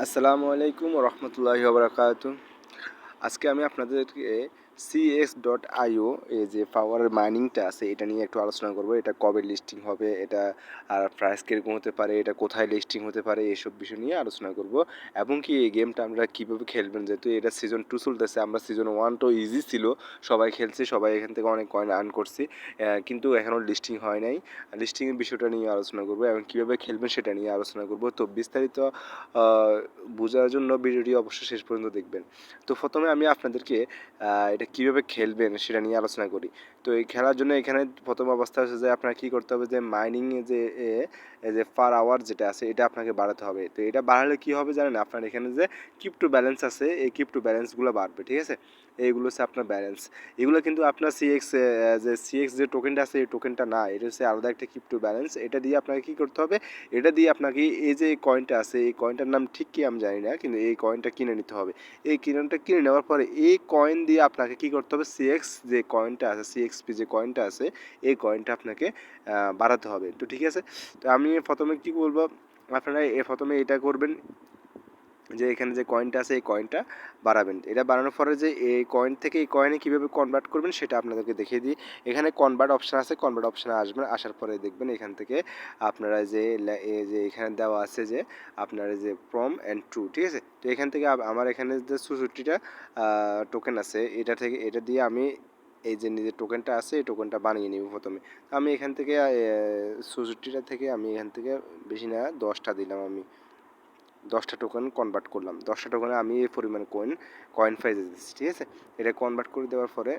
আসসালামু আলাইকুম রহমতুল্লাহি ওবরাকাতু। আজকে আমি আপনাদেরকে CX.io এই যে পাওয়ার মাইনিংটা আছে এটা নিয়ে একটু আলোচনা করব। এটা কবে লিস্টিং হবে, এটা আর প্রাইস কীরকম হতে পারে, এটা কোথায় লিস্টিং হতে পারে, এইসব বিষয় নিয়ে আলোচনা করব। এবং কি এই গেমটা আমরা কীভাবে খেলবেন, যেহেতু এটা সিজন 2 চলতেছে। আমরা সিজন 1 তো ইজি ছিল, সবাই খেলছি, সবাই এখান থেকে অনেক কয়েন আর্ন করছি, কিন্তু এখনও লিস্টিং হয় নাই। লিস্টিংয়ের বিষয়টা নিয়ে আলোচনা করব এবং কীভাবে খেলবেন সেটা নিয়ে আলোচনা করব। তো বিস্তারিত বোঝার জন্য ভিডিওটি অবশ্যই শেষ পর্যন্ত দেখবেন। তো প্রথমে আমি আপনাদেরকে এটা কীভাবে খেলবেন সেটা নিয়ে আলোচনা করি। তো এই খেলার জন্য এখানে প্রথম অবস্থা হচ্ছে যে আপনার কী করতে হবে, যে মাইনিংয়ে যে পার আওয়ার যেটা আছে এটা আপনাকে বাড়াতে হবে। তো এটা বাড়ালে কী হবে জানেন, আপনার এখানে যে ক্রিপ্টো ব্যালেন্স আছে এই ক্রিপ্টো ব্যালেন্সগুলো বাড়বে, ঠিক আছে। এইগুলো হচ্ছে আপনার ব্যালেন্স। এগুলো কিন্তু আপনার সিএক্স যে টোকেনটা আছে এই টোকেনটা না, এটা হচ্ছে আলাদা একটা ক্রিপ্টো ব্যালেন্স। এটা দিয়ে আপনাকে কী করতে হবে, এটা দিয়ে আপনাকে এই যে কয়েনটা আছে এই কয়েনটার নাম ঠিক কি আমি জানি না, কিন্তু এই কয়েনটা কিনে নিতে হবে। এই কয়েনটা কিনে নেওয়ার পরে এই কয়েন দিয়ে আপনাকে কী করতে হবে, যে কয়েনটা আছে, সিএক্সপি যে কয়েনটা আছে এই কয়েনটা আপনাকে বাড়াতে হবে। তো ঠিক আছে, তো আমি প্রথমে কী বলবো, আপনারা প্রথমে এটা করবেন যে এখানে যে কয়েনটা আছে এই কয়েনটা বাড়াবেন। এটা বাড়ানোর পরে যে এই কয়েন থেকে এই কয়েনে কীভাবে কনভার্ট করবেন সেটা আপনাদেরকে দেখিয়ে দিই। এখানে কনভার্ট অপশান আছে, কনভার্ট অপশানে আসবেন, আসার পরে দেখবেন এখান থেকে আপনারা যে এখানে দেওয়া আছে যে আপনার যে ফ্রম অ্যান্ড টু, ঠিক আছে। তো এখান থেকে আমার এখানে যে 64টা টোকেন আছে এটা দিয়ে আমি এই যে নিজের টোকেনটা আছে এই টোকেনটা বানিয়ে নিব প্রথমে। আমি এখান থেকে 64টা থেকে আমি এখান থেকে বেশি না 10টা দিলাম, আমি 10টা টোকেন কনভার্ট করলাম। 10টা টোকেনে আমি এই পরিমাণ কয়েন প্রাইজে দিচ্ছি, ঠিক আছে। এটা কনভার্ট করে দেওয়ার পরে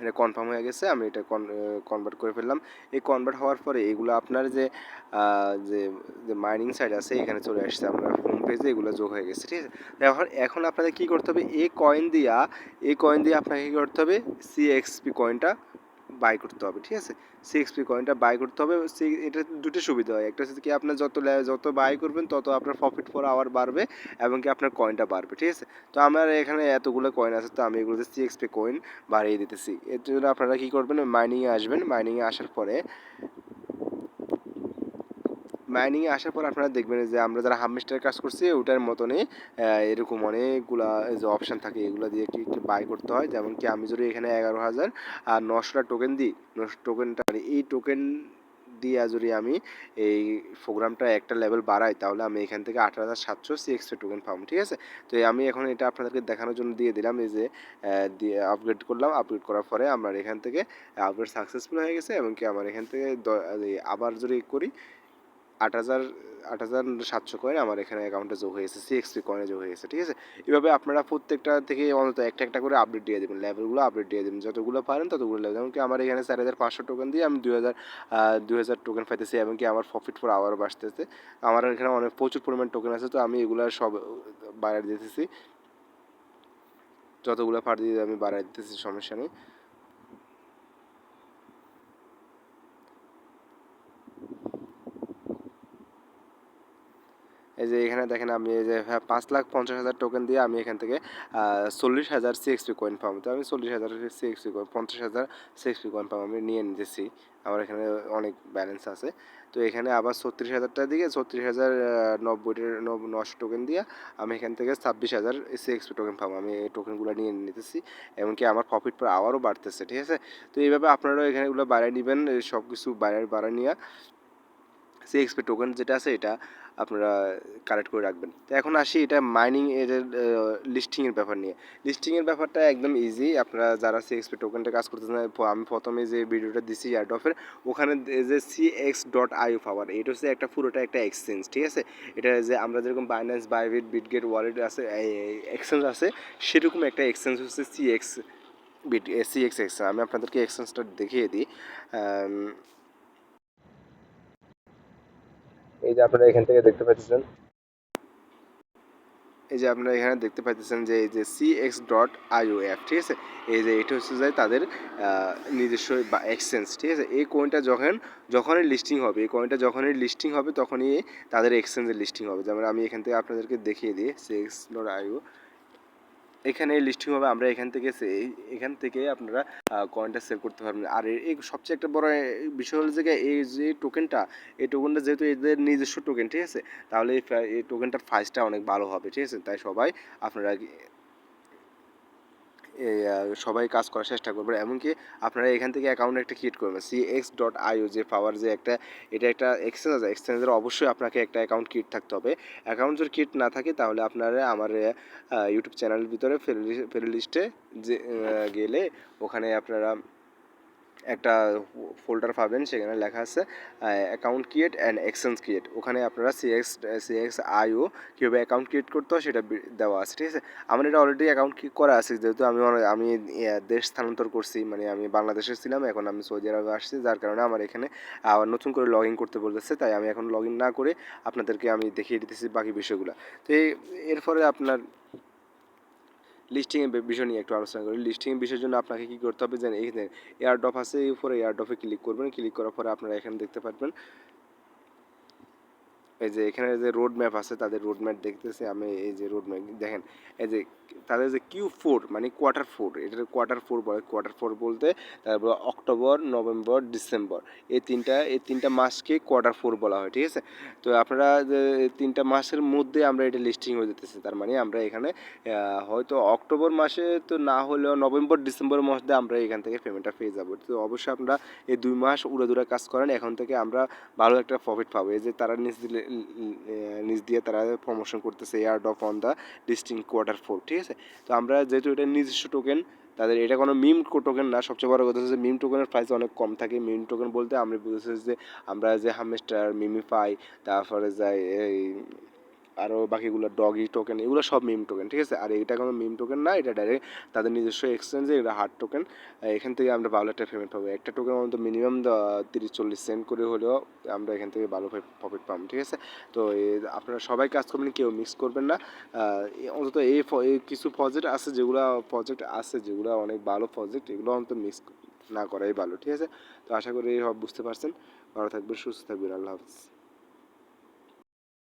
এটা কনফার্ম হয়ে গেছে, আমি এটা কনভার্ট করে ফেললাম। এই কনভার্ট হওয়ার পরে এগুলো আপনার যে যে মাইনিং সাইট আছে এখানে চলে আসছে, আমরা হোম পেজে এগুলো যোগ হয়ে গেছে, ঠিক আছে। এখন আপনাদের কী করতে হবে, এই কয়েন দিয়ে আপনাকে কী করতে হবে, সিএক্সপি কয়েনটা বাই করতে হবে, ঠিক আছে। সিএক্সপি কয়েনটা বাই করতে হবে। এটা দুটো সুবিধা হয়, একটা হচ্ছে কি আপনার যত বাই করবেন তত আপনার প্রফিট পার আওয়ার বাড়বে এবং কি আপনার কয়েনটা বাড়বে, ঠিক আছে। তো আমার এখানে এতগুলো কয়েন আছে, তো আমি এগুলোতে সিএক্সপি কয়েন বাড়িয়ে দিতেছি। এর জন্য আপনারা কী করবেন, মাইনিংয়ে আসবেন। মাইনিংয়ে আসার পরে আপনারা দেখবেন যে আমরা যারা হামমিস্টারের কাজ করছি ওটার মতনই এরকম অনেকগুলা যে অপশান থাকে এগুলো দিয়ে কি বাই করতে হয়। যেমন কি আমি যদি এখানে 11,900টা টোকেন দিই, এই টোকেন দিয়ে যদি আমি এই প্রোগ্রামটা একটা লেভেল বাড়াই তাহলে আমি এখান থেকে 8,700 সিএক্সপি টোকেন পাবো, ঠিক আছে। তো আমি এখন এটা আপনাদেরকে দেখানোর জন্য দিয়ে দিলাম, এই যে দিয়ে আপগ্রেড করলাম। আপগ্রেড করার পরে আমার এখান থেকে আপগ্রেড সাকসেসফুল হয়ে গেছে এবং কি আমার এখান থেকে আবার যদি করি 8,700 কয়েন আমার এখানে অ্যাকাউন্টে যোগ হয়েছে, সিএক্সপি কয়েনে যোগ হয়েছে, ঠিক আছে। এভাবে আপনারা প্রত্যেকটা থেকে অন্তত একটা করে আপডেট দিয়ে দেবেন, লেভেলগুলো আপডেট দিয়ে দেবেন, যতগুলো পারেন ততগুলো লেভেল। যেমন কি আমার এখানে 4,500 টোকেন দিয়ে আমি 2,000 টোকেন পাইতেছি এবং কি আমার প্রফিট ফর আওয়ার বাড়তেছে। আমার এখানে প্রচুর পরিমাণ টোকেন আছে, তো আমি এগুলো সব বাড়ায় দিতেছি, যতগুলো পার দিয়ে আমি বাড়ায় দিতেছি, সমস্যা নেই। এই যে এখানে দেখেন আমি এই যে 5,50,000 টোকেন দিয়ে আমি এখান থেকে 40,000 সিএক্সপি কয়েন পাবো। তো আমি 40,000 সিএক্সপি কয়েন 50,000 সিএক্সপি কয়েন পাবো, আমি নিয়ে নিতেছি। আমার এখানে অনেক ব্যালেন্স আছে। তো এখানে আবার 36,000টার দিকে 36,090 টোকেন দিয়ে আমি এখান থেকে 26,000 সিএক্সপি টোকেন পাবো। আমি এই টোকেনগুলো নিয়ে নিতেছি, এমনকি আমার প্রফিট পার আওয়ারও বাড়তেছে, ঠিক আছে। তো এইভাবে আপনারাও এখানে এগুলো বাড়ায় নেবেন, সব কিছু বাড়ায় নিয়ে সিএক্সপি টোকেন যেটা আছে এটা আপনারা কালেক্ট করে রাখবেন। তো এখন আসি এটা মাইনিং এর লিস্টিংয়ের ব্যাপার নিয়ে। লিস্টিংয়ের ব্যাপারটা একদম ইজি। আপনারা যারা সিএক্সপি টোকেনটা কাজ করতেছেন, আমি প্রথমে যে ভিডিওটা দিছি এয়ারড্রপের, ওখানে যে CX.io পাওয়ার, এটা হচ্ছে একটা পুরোটা একটা এক্সচেঞ্জ, ঠিক আছে। এটা যে আমরা যেরকম বাইন্যান্স, বাইবিট, বিটগেট ওয়ালেট আছে, এক্সচেঞ্জ আছে, সেরকম একটা এক্সচেঞ্জ হচ্ছে সিএক্স এক্সচেঞ্জ। আমি আপনাদেরকে এক্সচেঞ্জটা দেখিয়ে দিই। এই যে আপনারা এখান থেকে দেখতে পাচ্ছেন, যে এই যে CX.io অ্যাপ, ঠিক আছে। এই যে এটা হচ্ছে যে তাদের নিজস্ব বা এক্সচেঞ্জ, ঠিক আছে। এই কয়েনটা যখনই লিস্টিং হবে, এই কয়েনটা যখনই লিস্টিং হবে তখনই তাদের এক্সচেঞ্জে লিস্টিং হবে। যেমন আমি এখান থেকে আপনাদেরকে দেখিয়ে দিই CX.io। এখানে লিস্টিং হবে, আমরা এখান থেকে আপনারা কয়েনটা সেল করতে পারবেন। আর এই সবচেয়ে একটা বড় বিষয় হলো যে এই যে টোকেনটা যেহেতু এদের নিজস্ব টোকেন, ঠিক আছে, তাহলে এই টোকেনটার প্রাইসটা অনেক ভালো হবে, ঠিক আছে। তাই আপনারা সবাই কাজ করার চেষ্টা করবেন। এমনকি আপনারা এখান থেকে অ্যাকাউন্ট একটা ক্রিয়েট করবেন, CX.io যে পাওয়ার যে এটা একটা এক্সচেঞ্জ আছে, এক্সচেঞ্জের অবশ্যই আপনাকে একটা অ্যাকাউন্ট ক্রিয়েট থাকতে হবে। অ্যাকাউন্ট যদি ক্রিয়েট না থাকে তাহলে আপনারা আমার ইউটিউব চ্যানেলের ভিতরে ফ্রি লিস্টে যে গেলে ওখানে আপনারা একটা ফোল্ডার পাবেন, সেখানে লেখা আছে account create and exchange create. ওখানে আপনারা CX.io কীভাবে অ্যাকাউন্ট ক্রিয়েট করতে হয় সেটা দেওয়া আছে, ঠিক আছে। আমার এটা অলরেডি অ্যাকাউন্ট করা আছে, যেহেতু আমি দেশ স্থানান্তর করছি, মানে আমি বাংলাদেশে ছিলাম, এখন আমি সৌদি আরবে আসছি, যার কারণে আমার এখানে আবার নতুন করে লগ ইন করতে বলতেছে। তাই আমি এখন লগ ইন না করে আপনাদেরকে আমি দেখিয়ে দিতেছি বাকি বিষয়গুলো। তো এরপরে আপনার লিস্টিংয়ের বিষয় নিয়ে একটু আলোচনা করি। লিস্টিংয়ের বিষয়ের জন্য আপনাকে কী করতে হবে, যেন এইখানে এয়ারড্রপ আছে, এই উপরে এয়ারড্রপে ক্লিক করবেন। ক্লিক করার পরে আপনারা এখানে দেখতে পারবেন এই যে এখানে যে রোড ম্যাপ আছে, তাদের রোড ম্যাপ দেখতেছি আমি। এই যে রোড ম্যাপ দেখেন, এই যে তাদের যে Q4 মানে Q4, এটা Q4 বলে। Q4 বলতে তারপর অক্টোবর, নভেম্বর, ডিসেম্বর, এই তিনটা মাসকে Q4 বলা হয়, ঠিক আছে। তো আপনারা যে তিনটা মাসের মধ্যে আমরা এটা লিস্টিং হয়ে যেতেছে, তার মানে আমরা এখানে হয়তো অক্টোবর মাসে তো না হলেও নভেম্বর, ডিসেম্বরের মধ্যে আমরা এখান থেকে পেমেন্টটা পেয়ে যাবো। তো অবশ্যই আপনারা এই 2 মাস উড়ে কাজ করেন, এখন থেকে আমরা ভালো একটা প্রফিট পাবো। এই যে তারা নিচ দিয়ে তারা প্রমোশন করতেছে airdrop on the listing Q4, ঠিক আছে। তো আমরা যেহেতু এটা নিজস্ব টোকেন, তাদের এটা কোনো মিম টোকেন না। সবচেয়ে বড় কথা হচ্ছে মিম টোকেনের প্রাইস অনেক কম থাকে। মিম টোকেন বলতে আমরা বুঝেছি যে আমরা যে হামস্টার, মিমিফাই, তারপরে যাই এই আরও বাকিগুলো ডগি টোকেন, এগুলো সব মিম টোকেন, ঠিক আছে। আর এটা কোনো মিম টোকেন না, এটা ডাইরেক্ট তাদের নিজস্ব এক্সচেঞ্জে, এটা হার্ড টোকেন। এখান থেকে আমরা ভালো একটা পেমেন্ট পাবো। একটা টোকেন অন্তত মিনিমাম 30-40 সেন্ট করে হলেও আমরা এখান থেকে ভালো প্রফিট পাবো, ঠিক আছে। তো আপনারা সবাই কাজ করবেন, কেউ মিক্স করবেন না। অন্তত এই কিছু প্রজেক্ট আছে যেগুলো অনেক ভালো প্রজেক্ট, এগুলো অন্তত মিক্স না করাই ভালো, ঠিক আছে। তো আশা করি বুঝতে পারছেন। ভালো থাকবেন, সুস্থ থাকবেন, আল্লাহ হাফিজ।